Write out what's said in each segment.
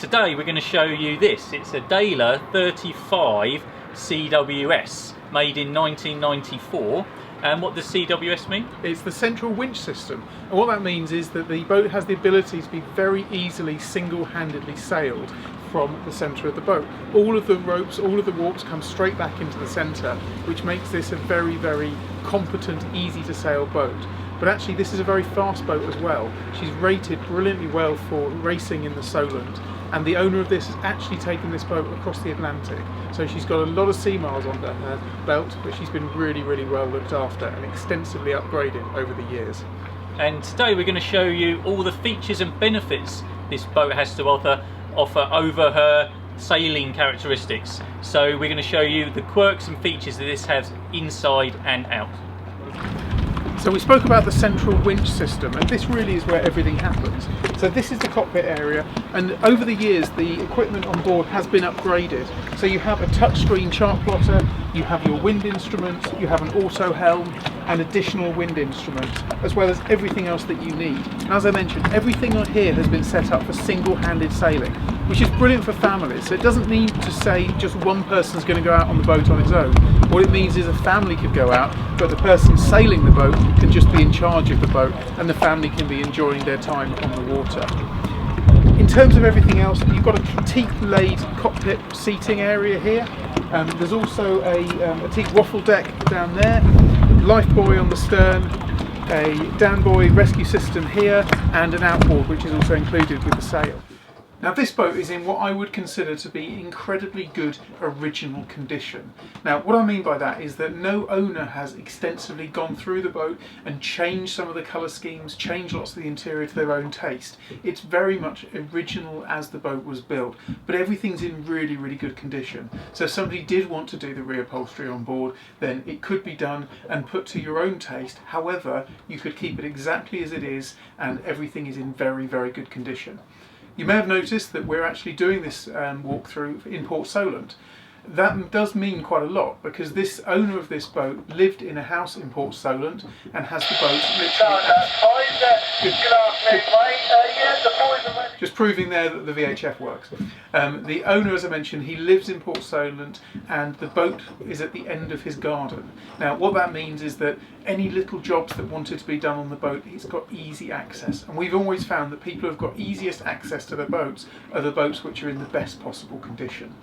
Today we're going to show you this. It's a Dehler 35 CWS made in 1994. And what does CWS mean? It's the central winch system, and what that means is that the boat has the ability to be very easily single-handedly sailed from the centre of the boat. All of the ropes, all of the warps come straight back into the centre, which makes this a very, very competent, easy to sail boat. But actually this is a very fast boat as well. She's rated brilliantly well for racing in the Solent, and the owner of this has actually taken this boat across the Atlantic. So she's got a lot of sea miles under her belt, but she's been really, really well looked after and extensively upgraded over the years. And today we're going to show you all the features and benefits this boat has to offer over her sailing characteristics. So we're going to show you the quirks and features that this has inside and out. So we spoke about the central winch system, and this really is where everything happens. So this is the cockpit area, and over the years the equipment on board has been upgraded. So you have a touchscreen chart plotter, you have your wind instruments, you have an auto helm and additional wind instruments, as well as everything else that you need. And as I mentioned, everything on here has been set up for single-handed sailing, which is brilliant for families. So it doesn't mean to say just one person's going to go out on the boat on its own. What it means is a family could go out, but the person sailing the boat can just be in charge of the boat, and the family can be enjoying their time on the water. In terms of everything else, you've got a teak-laid cockpit seating area here. There's also a teak waffle deck down there, life buoy on the stern, a down buoy rescue system here, and an outboard which is also included with the sail. Now this boat is in what I would consider to be incredibly good original condition. Now what I mean by that is that no owner has extensively gone through the boat and changed some of the colour schemes, changed lots of the interior to their own taste. It's very much original as the boat was built, but everything's in really, really good condition. So if somebody did want to do the reupholstery on board, then it could be done and put to your own taste. However, you could keep it exactly as it is, and everything is in very, very good condition. You may have noticed that we're actually doing this walkthrough in Port Solent. That does mean quite a lot, because this owner of this boat lived in a house in Port Solent and has the boat literally just proving there that the VHF works. The owner, as I mentioned, he lives in Port Solent, and the boat is at the end of his garden. Now what that means is that any little jobs that wanted to be done on the boat, he's got easy access, and we've always found that people who have got easiest access to their boats are the boats which are in the best possible condition.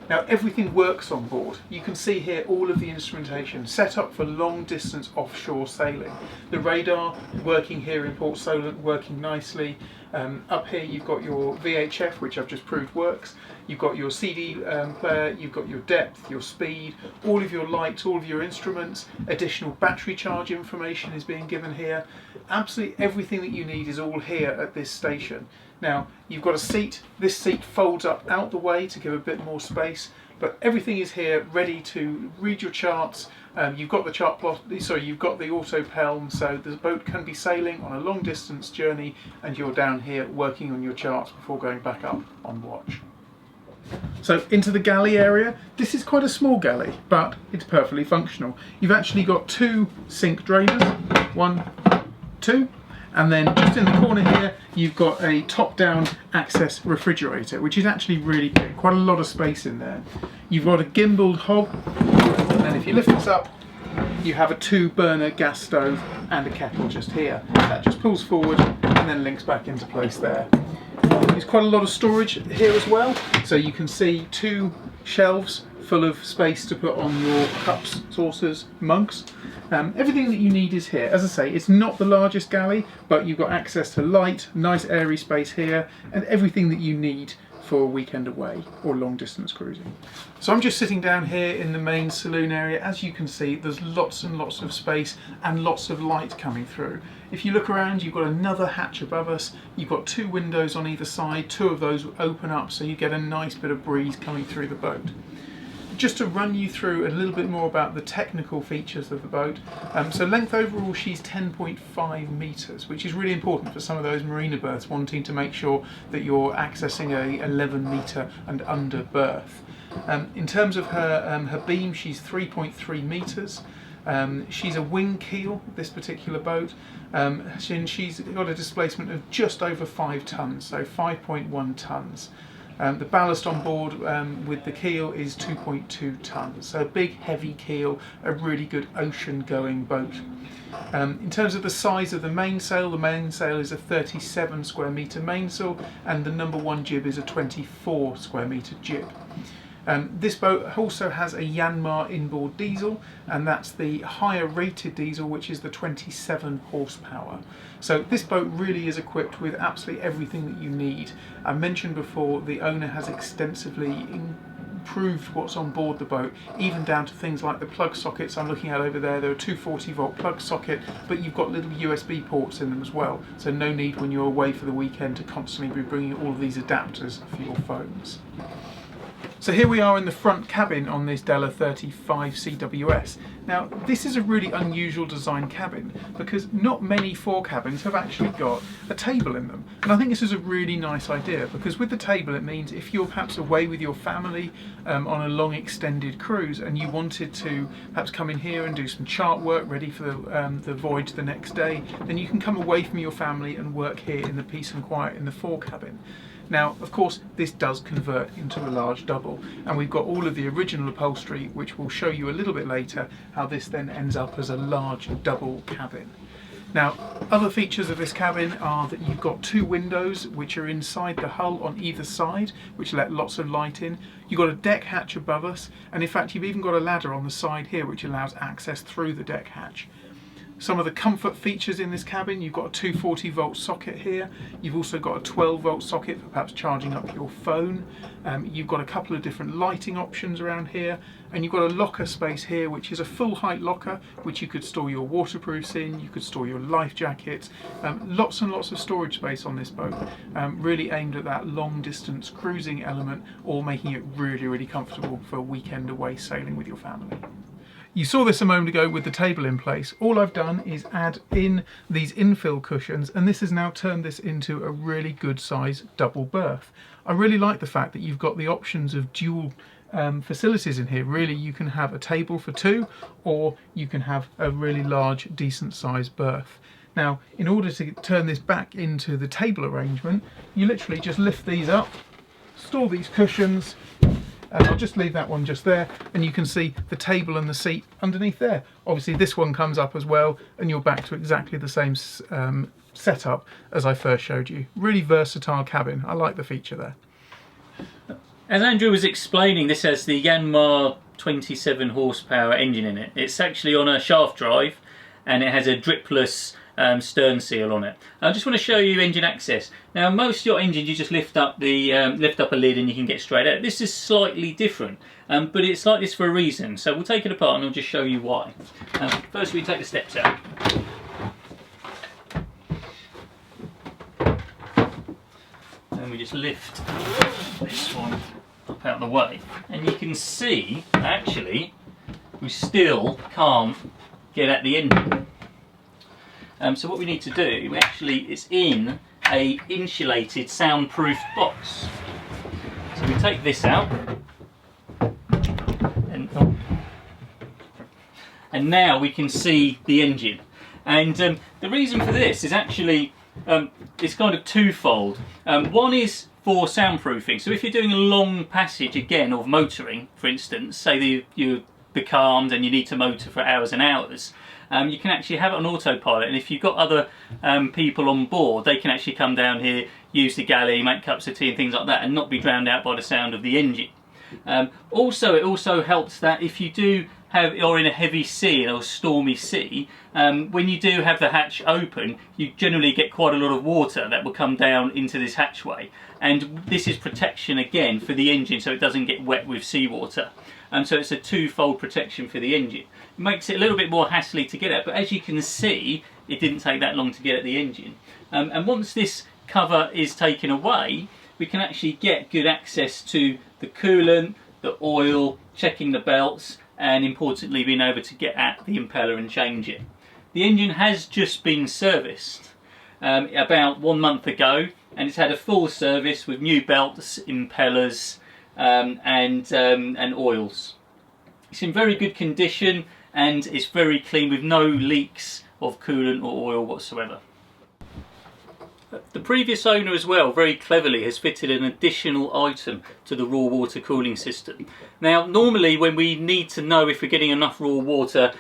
Now everything works on board. You can see here all of the instrumentation set up for long distance offshore sailing. The radar working here in Port Solent, working nicely. Up here you've got your VHF, which I've just proved works. You've got your CD player, you've got your depth, your speed, all of your lights, all of your instruments. Additional battery charge information is being given here. Absolutely everything that you need is all here at this station. Now you've got a seat. This seat folds up out the way to give a bit more space, but everything is here ready to read your charts. You've got the chart plot, you've got the auto helm, so the boat can be sailing on a long distance journey, and you're down here working on your charts before going back up on watch. So into the galley area. This is quite a small galley, but it's perfectly functional. You've actually got two sink drainers, 1, 2. And then just in the corner here, you've got a top-down access refrigerator, which is actually really big, quite a lot of space in there. You've got a gimbaled hob, and if you lift this up, you have a 2-burner gas stove and a kettle just here. That just pulls forward and then links back into place there. There's quite a lot of storage here as well, so you can see 2 shelves full of space to put on your cups, saucers, mugs. Everything that you need is here. As I say, it's not the largest galley, but you've got access to light, nice airy space here, and everything that you need for a weekend away or long distance cruising. So I'm just sitting down here in the main saloon area. As you can see, there's lots and lots of space and lots of light coming through. If you look around, you've got another hatch above us. You've got 2 windows on either side. 2 of those open up, so you get a nice bit of breeze coming through the boat. Just to run you through a little bit more about the technical features of the boat. So length overall, she's 10.5 metres, which is really important for some of those marina berths wanting to make sure that you're accessing a 11 metre and under berth. In terms of her beam, she's 3.3 metres. She's a wing keel, this particular boat, and she's got a displacement of just over 5 tonnes, so 5.1 tonnes. The ballast on board with the keel is 2.2 tonnes, so a big heavy keel, a really good ocean going boat. In terms of the size of the mainsail is a 37 square metre mainsail, and the number 1 jib is a 24 square metre jib. This boat also has a Yanmar inboard diesel, and that's the higher rated diesel, which is the 27 horsepower. So this boat really is equipped with absolutely everything that you need. I mentioned before the owner has extensively improved what's on board the boat, even down to things like the plug sockets I'm looking at over there. They're a 240 volt plug socket, but you've got little USB ports in them as well, so no need when you're away for the weekend to constantly be bringing all of these adapters for your phones. So here we are in the front cabin on this Dehler 35 CWS. Now this is a really unusual design cabin because not many fore cabins have actually got a table in them, and I think this is a really nice idea because with the table it means if you're perhaps away with your family on a long extended cruise and you wanted to perhaps come in here and do some chart work ready for the voyage the next day, then you can come away from your family and work here in the peace and quiet in the fore cabin. Now, of course, this does convert into a large double, and we've got all of the original upholstery, which we'll show you a little bit later, how this then ends up as a large double cabin. Now, other features of this cabin are that you've got 2 windows which are inside the hull on either side, which let lots of light in. You've got a deck hatch above us, and in fact you've even got a ladder on the side here which allows access through the deck hatch. Some of the comfort features in this cabin: you've got a 240 volt socket here, you've also got a 12 volt socket for perhaps charging up your phone, you've got a couple of different lighting options around here, and you've got a locker space here which is a full height locker which you could store your waterproofs in, you could store your life jackets, lots and lots of storage space on this boat, really aimed at that long distance cruising element, or making it really comfortable for a weekend away sailing with your family. You saw this a moment ago with the table in place. All I've done is add in these infill cushions, and this has now turned this into a really good size double berth. I really like the fact that you've got the options of dual facilities in here. Really, you can have a table for 2, or you can have a really large decent sized berth. Now, in order to turn this back into the table arrangement, you literally just lift these up, store these cushions, and I'll just leave that one just there, and you can see the table and the seat underneath there. Obviously this one comes up as well, and you're back to exactly the same setup as I first showed you. Really versatile cabin. I like the feature there. As Andrew was explaining, this has the Yanmar 27 horsepower engine in it. It's actually on a shaft drive, and it has a dripless stern seal on it. I just want to show you engine access. Now, most of your engines you just lift up a lid and you can get straight out. This is slightly different, but it's like this for a reason. So we'll take it apart and I'll just show you why. First, we take the steps out. And we just lift this one up out of the way, and you can see actually we still can't get at the engine. So what we need to do, it's in a insulated soundproof box. So we take this out, and now we can see the engine. And the reason for this is actually it's kind of twofold. One is for soundproofing. So if you're doing a long passage again of motoring, for instance, say you're becalmed and you need to motor for hours and hours, you can actually have it on autopilot, and if you've got other people on board, they can actually come down here, use the galley, make cups of tea and things like that, and not be drowned out by the sound of the engine. Also, it also helps that if you do you're in a heavy sea or a stormy sea, when you do have the hatch open, you generally get quite a lot of water that will come down into this hatchway, and this is protection again for the engine, so it doesn't get wet with seawater. So it's a twofold protection for the engine. It makes it a little bit more hassly to get at, but as you can see, it didn't take that long to get at the engine. And once this cover is taken away, we can actually get good access to the coolant, the oil, checking the belts, and importantly being able to get at the impeller and change it. The engine has just been serviced about 1 month ago, and it's had a full service with new belts, impellers, and oils. It's in very good condition and it's very clean with no leaks of coolant or oil whatsoever. The previous owner as well, very cleverly, has fitted an additional item to the raw water cooling system. Now, normally when we need to know if we're getting enough raw water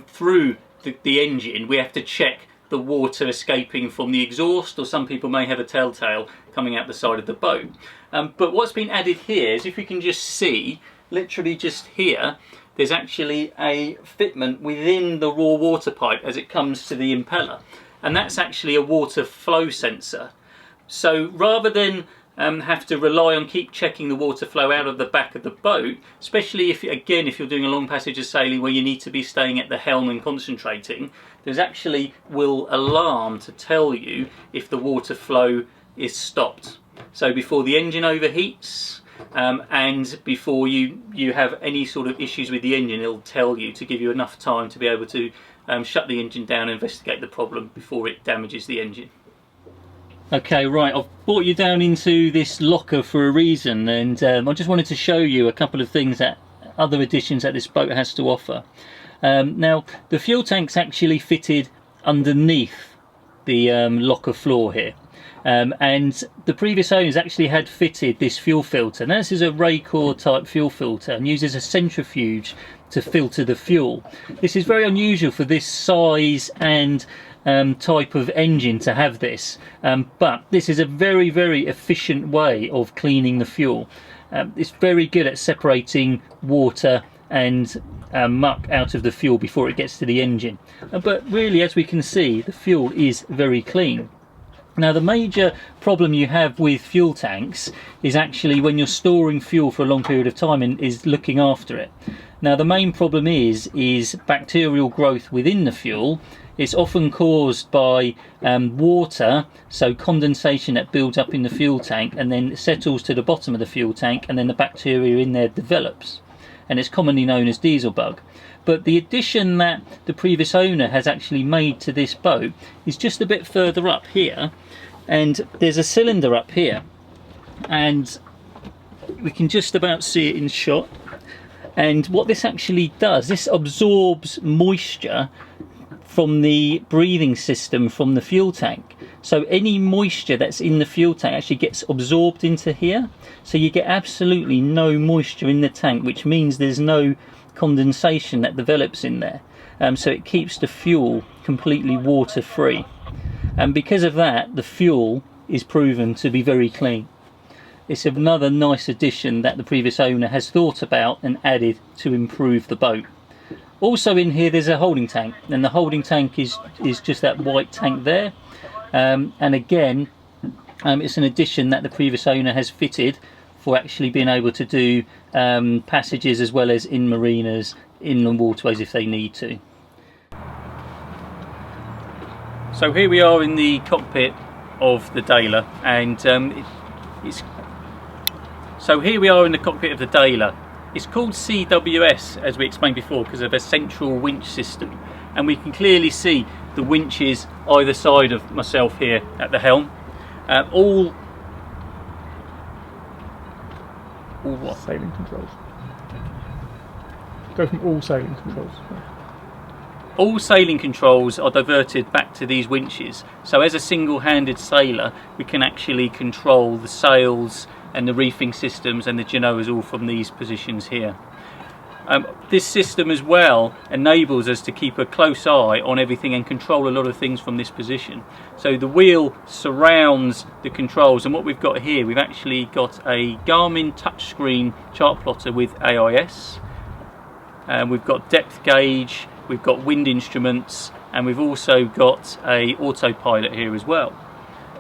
through the engine, we have to check the water escaping from the exhaust, or some people may have a telltale coming out the side of the boat. But what's been added here is, if you can just see, literally just here, there's actually a fitment within the raw water pipe as it comes to the impeller. And that's actually a water flow sensor. So rather than have to rely on keep checking the water flow out of the back of the boat, especially if you're doing a long passage of sailing where you need to be staying at the helm and concentrating, there's actually will alarm to tell you if the water flow is stopped. So before the engine overheats and before you have any sort of issues with the engine, it'll tell you to give you enough time to be able to shut the engine down and investigate the problem before it damages the engine. Okay, right, I've brought you down into this locker for a reason, and I just wanted to show you a couple of things, that other additions that this boat has to offer. Now, the fuel tank's actually fitted underneath the locker floor here. And the previous owners actually had fitted this fuel filter. Now, this is a Raycor type fuel filter and uses a centrifuge to filter the fuel. This is very unusual for this size and type of engine to have this, but this is a very, very efficient way of cleaning the fuel. It's very good at separating water and muck out of the fuel before it gets to the engine. But really, as we can see, the fuel is very clean. Now, the major problem you have with fuel tanks is actually when you're storing fuel for a long period of time and is looking after it. Now, the main problem is bacterial growth within the fuel. It's often caused by water, so condensation that builds up in the fuel tank and then settles to the bottom of the fuel tank, and then the bacteria in there develops, and it's commonly known as diesel bug. But the addition that the previous owner has actually made to this boat is just a bit further up here, and there's a cylinder up here, and we can just about see it in shot. And what this actually does, this absorbs moisture from the breathing system from the fuel tank. So any moisture that's in the fuel tank actually gets absorbed into here, so you get absolutely no moisture in the tank, which means there's no condensation that develops in there. So it keeps the fuel completely water free, and because of that the fuel is proven to be very clean. It's another nice addition that the previous owner has thought about and added to improve the boat. Also in here there's a holding tank, and the holding tank is just that white tank there, and again it's an addition that the previous owner has fitted for actually being able to do passages as well as in marinas, inland waterways if they need to. So here we are in the cockpit of the Dehler, and It's called CWS, as we explained before, because of a central winch system, and we can clearly see the winches either side of myself here at the helm. All what? Sailing controls. Go from all sailing controls. All sailing controls are diverted back to these winches. So as a single-handed sailor, we can actually control the sails and the reefing systems and the genoas all from these positions here. This system as well enables us to keep a close eye on everything and control a lot of things from this position. So the wheel surrounds the controls, and what we've got here, we've actually got a Garmin touchscreen chart plotter with AIS, we've got depth gauge, we've got wind instruments, and we've also got a autopilot here as well.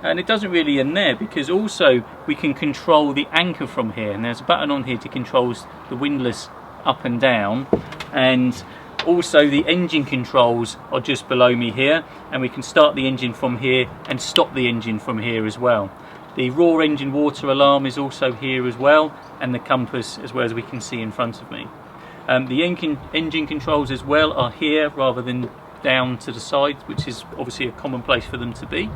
And it doesn't really end there, because also we can control the anchor from here, and there's a button on here to control the windlass up and down, and also the engine controls are just below me here, and we can start the engine from here and stop the engine from here as well. The raw engine water alarm is also here as well, and the compass as well, as we can see in front of me. The engine controls as well are here rather than down to the side, which is obviously a common place for them to be.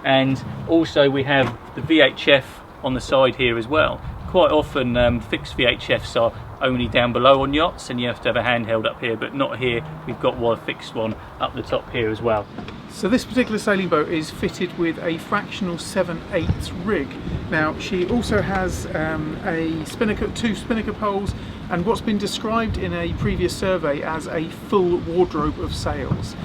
And also we have the VHF on the side here as well. Quite often fixed VHFs are only down below on yachts, and you have to have a handheld up here, but not here. We've got one fixed one up the top here as well. So this particular sailing boat is fitted with a fractional 7/8 rig. Now she also has two spinnaker poles and what's been described in a previous survey as a full wardrobe of sails.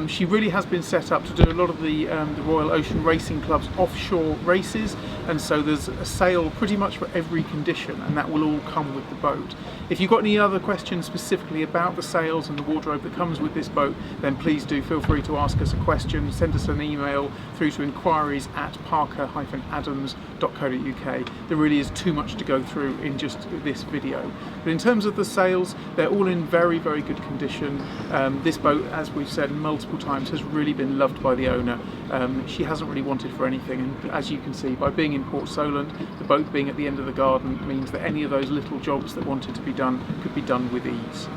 She really has been set up to do a lot of the Royal Ocean Racing Club's offshore races, and so there's a sail pretty much for every condition, and that will all come with the boat. If you've got any other questions specifically about the sails and the wardrobe that comes with this boat, then please do feel free to ask us a question, send us an email through to inquiries@parker-adams.co.uk. There really is too much to go through in just this video. But in terms of the sails, they're all in very, very good condition. This boat, as we've said multiple times, has really been loved by the owner. She hasn't really wanted for anything, and as you can see, by being in Port Solent, the boat being at the end of the garden means that any of those little jobs that wanted to be done could be done with ease.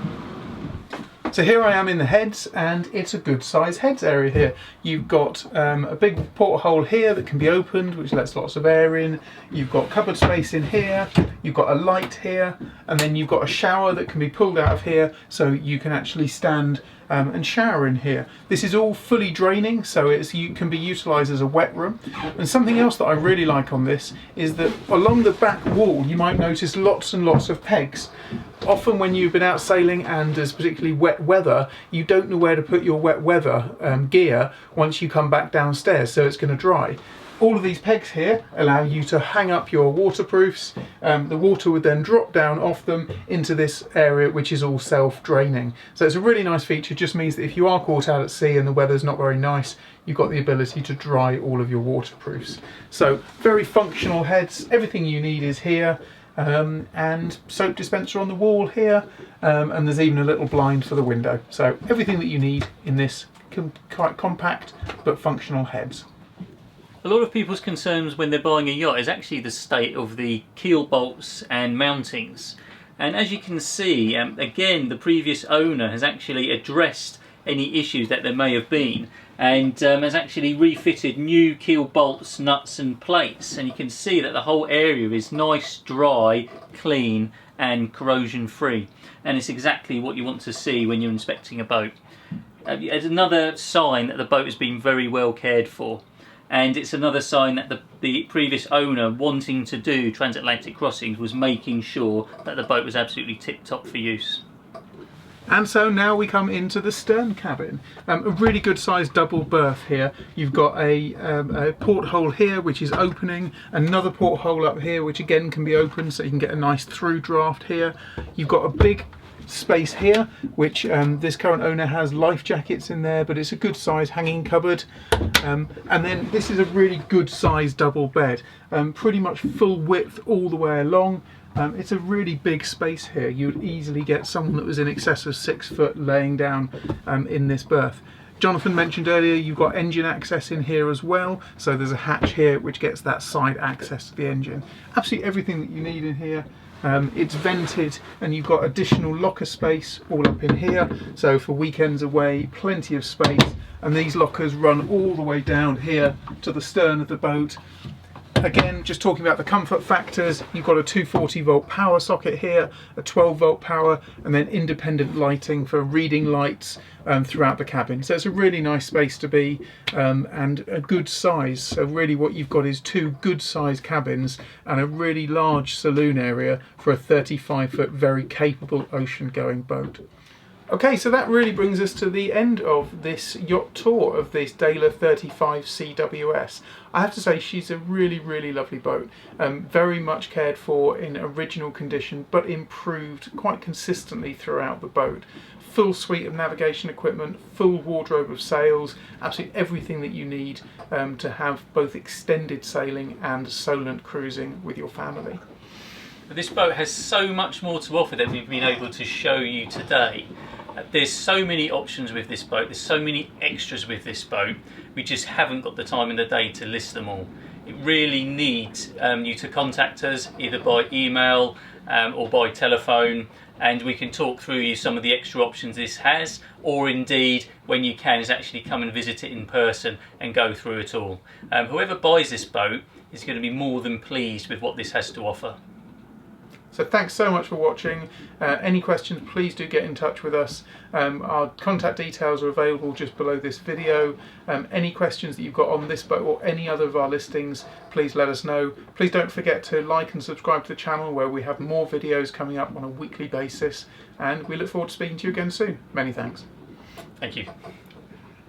So here I am in the heads, and it's a good size heads area here. You've got a big porthole here that can be opened, which lets lots of air in. You've got cupboard space in here, you've got a light here, and then you've got a shower that can be pulled out of here so you can actually stand and shower in here. This is all fully draining, so you can be utilised as a wet room. And something else that I really like on this is that along the back wall you might notice lots and lots of pegs. Often when you've been out sailing and there's particularly wet weather, you don't know where to put your wet weather gear once you come back downstairs, so it's going to dry. All of these pegs here allow you to hang up your waterproofs. The water would then drop down off them into this area, which is all self-draining. So it's a really nice feature. It just means that if you are caught out at sea and the weather's not very nice, you've got the ability to dry all of your waterproofs. So very functional heads. Everything you need is here. And soap dispenser on the wall here, and there's even a little blind for the window. So everything that you need in this quite compact but functional heads. A lot of people's concerns when they're buying a yacht is actually the state of the keel bolts and mountings. And as you can see, again, the previous owner has actually addressed any issues that there may have been, and has actually refitted new keel bolts, nuts and plates, and you can see that the whole area is nice, dry, clean and corrosion free, and it's exactly what you want to see when you're inspecting a boat. It's another sign that the boat has been very well cared for, and it's another sign that the previous owner, wanting to do transatlantic crossings, was making sure that the boat was absolutely tip-top for use. And so now we come into the stern cabin. A really good sized double berth here. You've got a porthole here which is opening, another porthole up here which again can be opened so you can get a nice through draft here. You've got a big space here which this current owner has life jackets in there, but it's a good size hanging cupboard. And then this is a really good size double bed, pretty much full width all the way along. It's a really big space here. You'd easily get someone that was in excess of 6 foot laying down in this berth. Jonathan mentioned earlier you've got engine access in here as well, so there's a hatch here which gets that side access to the engine. Absolutely everything that you need in here. It's vented, and you've got additional locker space all up in here, so for weekends away, plenty of space. And these lockers run all the way down here to the stern of the boat. Again, just talking about the comfort factors, you've got a 240 volt power socket here, a 12 volt power, and then independent lighting for reading lights throughout the cabin. So it's a really nice space to be, and a good size. So really what you've got is two good sized cabins and a really large saloon area for a 35 foot very capable ocean going boat. Okay, so that really brings us to the end of this yacht tour of this Dehler 35 CWS. I have to say she's a really, really lovely boat. Very much cared for in original condition, but improved quite consistently throughout the boat. Full suite of navigation equipment, full wardrobe of sails, absolutely everything that you need to have both extended sailing and Solent cruising with your family. This boat has so much more to offer than we've been able to show you today. There's so many options with this boat, there's so many extras with this boat, we just haven't got the time in the day to list them all. It really needs you to contact us either by email or by telephone, and we can talk through you some of the extra options this has, or indeed when you can is actually come and visit it in person and go through it all. Whoever buys this boat is going to be more than pleased with what this has to offer. So thanks so much for watching. Any questions, please do get in touch with us. Our contact details are available just below this video. Any questions that you've got on this boat or any other of our listings, please let us know. Please don't forget to like and subscribe to the channel, where we have more videos coming up on a weekly basis, and we look forward to speaking to you again soon. Many thanks. Thank you.